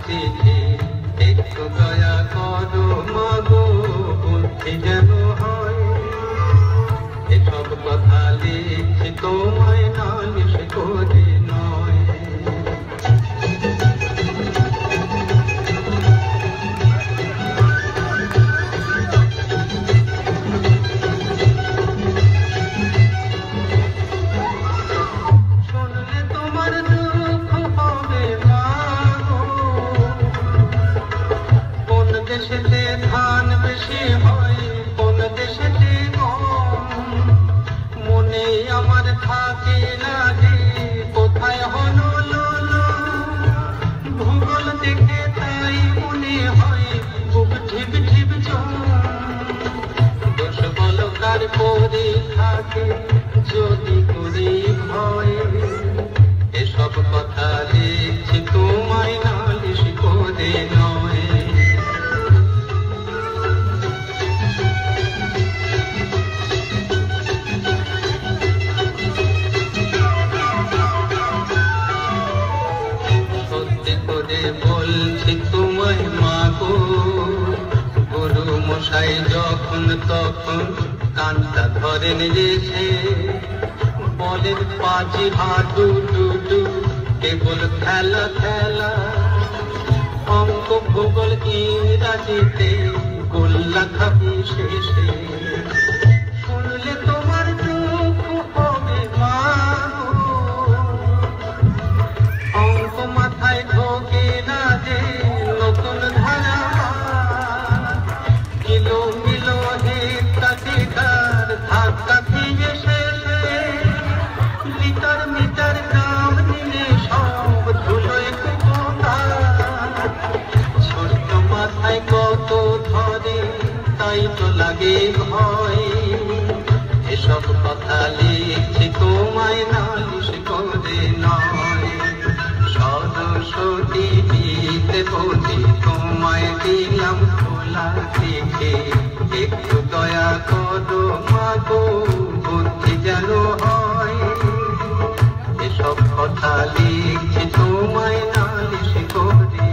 চিঠি একটু দয়া করো মাগো বুদ্ধি যেন হয় এসব কথা লিখছি তোমায় নালিশ করে নয় দেশেতে ধান বেশি হয় কোন দেশেতে কম মনে আমার থাকে না যে কোথায় হলো ভূগোল দেখে তাই মনে হয় বুক ঢিপ ঢিপ দোষ বলো কার পরে থাকে যদি করি ভয় এসব কথা লিখছি তোমায় নালিশ করে নয় বলছি তোমায় মাগো গুরু মশাই যখন তখন কানটা ধরেন যেছে বলেন পাঁচি হাঁটু টুটু কেবল খেলা খেলা অঙ্ক ভূগোল ইংরাজিতে গোল্লা খাবি শেষে শুনলে তোমার দুঃখ হবে মাগো অঙ্ক মাথায় ঢোকে না যে নতুন ধারা কিলো মিলো হিতার ধাক্কা দিয়ে শেষে লিটার মিটার দাম নিলে সব ধুলোয় কুপোতা ছোট্ট মাথায় কত ধরে তাই তো লাগে ভয় এসব কথা লিখছি তোমায় নালিশ করে নয় সরস্বতী দিতে বলি তোমায় দিলাম খোলা দিকে একটু দয়া করো মাগো বুদ্ধি যেন হয় এসব কথা লিখছি তোমায় নালিশ করে